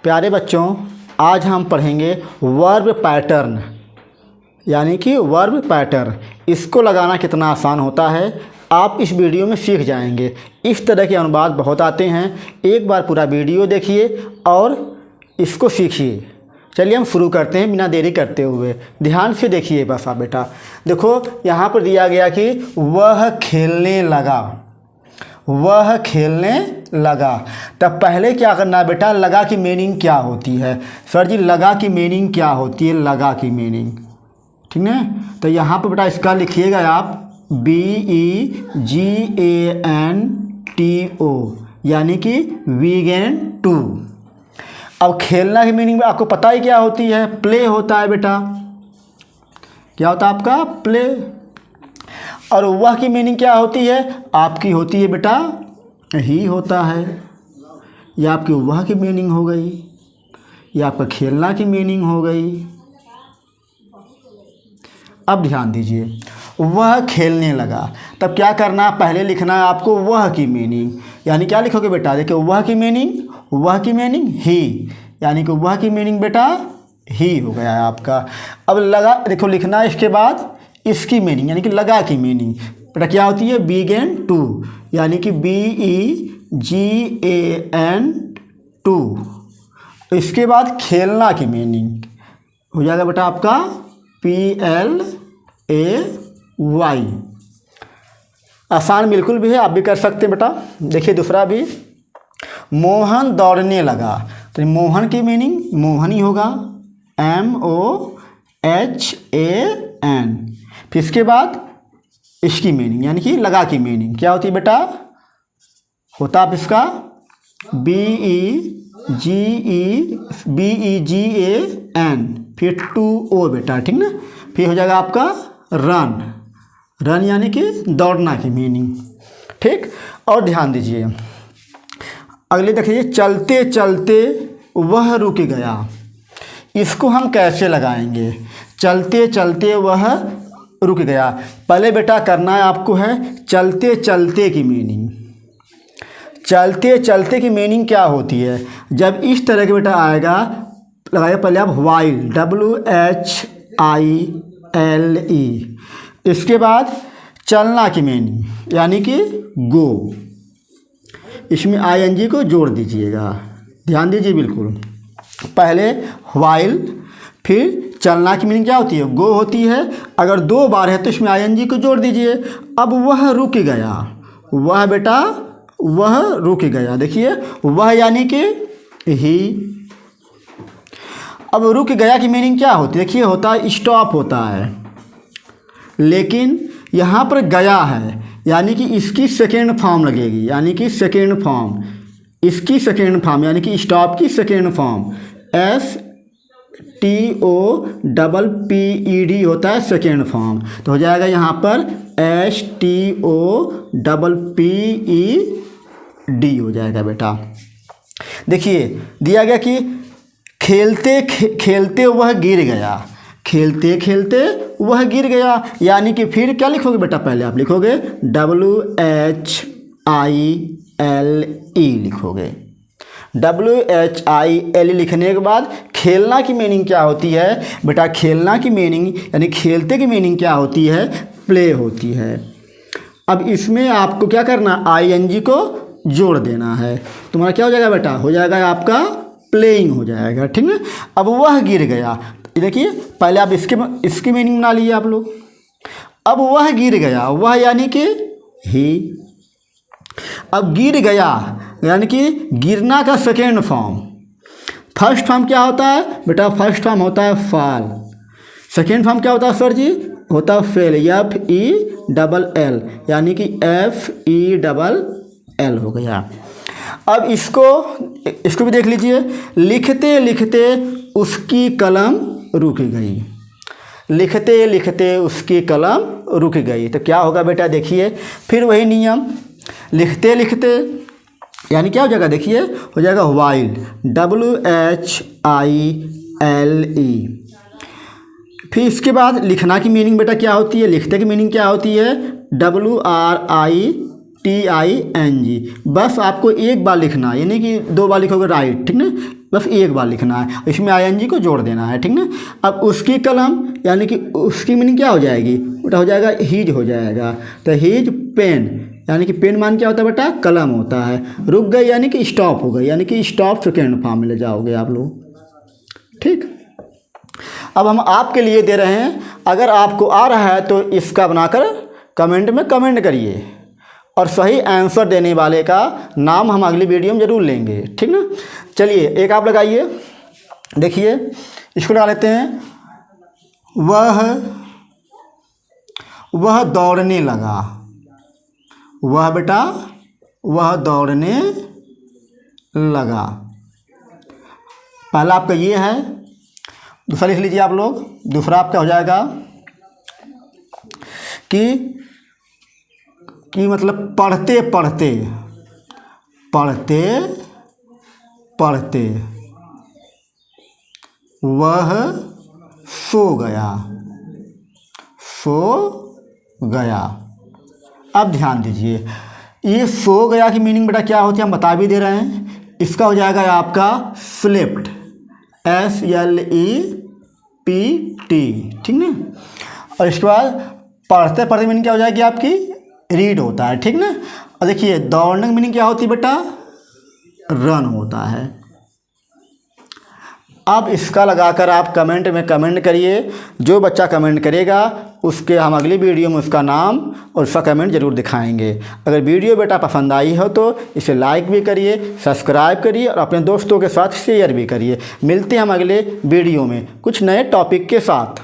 प्यारे बच्चों, आज हम पढ़ेंगे वर्ब पैटर्न, यानी कि वर्ब पैटर्न। इसको लगाना कितना आसान होता है आप इस वीडियो में सीख जाएंगे। इस तरह के अनुवाद बहुत आते हैं। एक बार पूरा वीडियो देखिए और इसको सीखिए। चलिए हम शुरू करते हैं बिना देरी करते हुए। ध्यान से देखिए बस आप बेटा। देखो यहाँ पर दिया गया कि वह खेलने लगा, वह खेलने लगा। तब पहले क्या करना है बेटा, लगा की मीनिंग क्या होती है। सर जी लगा की मीनिंग क्या होती है, लगा की मीनिंग, ठीक है। तो यहाँ पर बेटा इसका लिखिएगा आप BEGANTO, यानी कि वीगेन टू। अब खेलना की मीनिंग में आपको पता ही क्या होती है, प्ले होता है बेटा। क्या होता है आपका, प्ले। और वह की मीनिंग क्या होती है, आपकी होती है बेटा ही होता है। यह आपकी वह की मीनिंग हो गई, यह आपका खेलना की मीनिंग हो गई। अब ध्यान दीजिए, वह खेलने लगा। तब क्या करना, पहले लिखना है आपको वह की मीनिंग। यानी क्या लिखोगे बेटा, देखिए वह की मीनिंग, वह की मीनिंग ही, यानी कि वह की मीनिंग बेटा ही हो गया है आपका। अब लगा देखो लिखना है इसके बाद इसकी मीनिंग, यानी कि लगा की मीनिंग बेटा क्या होती है, बीगेन टू, यानी कि BEGAN2। इसके बाद खेलना की मीनिंग हो जाएगा बेटा आपका PLAY। आसान बिल्कुल भी है, आप भी कर सकते हैं बेटा। देखिए दूसरा भी, मोहन दौड़ने लगा। तो मोहन की मीनिंग मोहन ही होगा, MOHAN। फिर इसके बाद इसकी मीनिंग, यानी कि लगा की मीनिंग क्या होती है बेटा, होता आप इसका BEGAN, फिर 2O बेटा, ठीक ना। फिर हो जाएगा आपका रन, रन यानी कि दौड़ना की मीनिंग, ठीक। और ध्यान दीजिए अगले देखिए, चलते चलते वह रुक गया। इसको हम कैसे लगाएंगे, चलते चलते वह रुक गया। पहले बेटा करना है आपको है चलते चलते की मीनिंग। चलते चलते की मीनिंग क्या होती है, जब इस तरह के बेटा आएगा लगाइए पहले आप वाइल, WHILE। इसके बाद चलना की मीनिंग यानी कि गो, इसमें ING को जोड़ दीजिएगा। ध्यान दीजिए बिल्कुल, पहले वाइल फिर चलना की मीनिंग क्या होती है, गो होती है। अगर दो बार है तो इसमें ING को जोड़ दीजिए। अब वह रुक गया, वह बेटा वह रुक गया। देखिए वह यानी कि ही। अब रुक गया की मीनिंग क्या होती है, देखिए होता है स्टॉप होता है, लेकिन यहाँ पर गया है यानी कि इसकी सेकेंड फॉर्म लगेगी, यानी कि सेकेंड फॉर्म, इसकी सेकेंड फॉर्म यानी कि स्टॉप की सेकेंड फॉर्म STOPPED होता है सेकेंड फॉर्म। तो हो जाएगा यहाँ पर STOPPED हो जाएगा बेटा। देखिए दिया गया कि खेलते खेलते वह गिर गया, खेलते खेलते वह गिर गया। यानी कि फिर क्या लिखोगे बेटा, पहले आप लिखोगे WHILE लिखोगे। WHILE लिखने के बाद खेलना की मीनिंग क्या होती है बेटा, खेलना की मीनिंग यानी खेलते की मीनिंग क्या होती है, प्ले होती है। अब इसमें आपको क्या करना, ING को जोड़ देना है। तुम्हारा क्या हो जाएगा बेटा, हो जाएगा आपका प्लेइंग हो जाएगा, ठीक है। अब वह गिर गया, देखिए पहले आप इसकी मीनिंग बना लिए आप लोग। अब वह गिर गया, वह यानी कि ही। अब गिर गया यानी कि गिरना का सेकेंड फॉर्म। फर्स्ट फॉर्म क्या होता है बेटा, फर्स्ट फॉर्म होता है फॉल। सेकेंड फॉर्म क्या होता है सर जी, होता है फेल, FELL, यानी कि FELL हो गया। अब इसको भी देख लीजिए, लिखते लिखते उसकी कलम रुक गई, लिखते लिखते उसकी कलम रुक गई। तो क्या होगा बेटा, देखिए फिर वही नियम, लिखते लिखते यानी क्या हो जाएगा, देखिए हो जाएगा वाइल, WHILE। फिर इसके बाद लिखना की मीनिंग बेटा क्या होती है, लिखते की मीनिंग क्या होती है, बस आपको एक बार लिखना है, यानी कि 2 बार लिखोगे राइट, ठीक ना, बस एक बार लिखना है, इसमें ING को जोड़ देना है, ठीक ना। अब उसकी कलम यानी कि उसकी मीनिंग क्या हो जाएगी बेटा, हो जाएगा हीज हो जाएगा। तो हीज पेन, यानी कि पेन मान क्या होता है बेटा, कलम होता है। रुक गई यानी कि स्टॉप हो गई, यानी कि स्टॉप सेकेंड फॉर्म में ले जाओगे आप लोग, ठीक। अब हम आपके लिए दे रहे हैं, अगर आपको आ रहा है तो इसका बनाकर कमेंट में कमेंट करिए, और सही आंसर देने वाले का नाम हम अगली वीडियो में ज़रूर लेंगे, ठीक ना। चलिए एक आप लगाइए, देखिए इसको लगा लेते हैं। वह दौड़ने लगा, वह बेटा वह दौड़ने लगा, पहला आपका ये है। दूसरा लिख लीजिए आप लोग, दूसरा आपका हो जाएगा कि मतलब पढ़ते पढ़ते, पढ़ते पढ़ते वह सो गया, सो गया। अब ध्यान दीजिए, ये सो गया की मीनिंग बेटा क्या होती है हम बता भी दे रहे हैं। इसका हो जाएगा आपका स्लेप्ट, SLEPT, ठीक ना। और इसके बाद पढ़ते पढ़ते मीनिंग क्या हो जाएगी आपकी, रीड होता है, ठीक ना। और देखिए दौड़ने की मीनिंग क्या होती है बेटा, रन होता है। अब इसका लगाकर आप कमेंट में कमेंट करिए, जो बच्चा कमेंट करेगा उसके हम अगली वीडियो में उसका नाम और उसका कमेंट ज़रूर दिखाएंगे। अगर वीडियो बेटा पसंद आई हो तो इसे लाइक भी करिए, सब्सक्राइब करिए और अपने दोस्तों के साथ शेयर भी करिए। मिलते हैं हम अगले वीडियो में कुछ नए टॉपिक के साथ।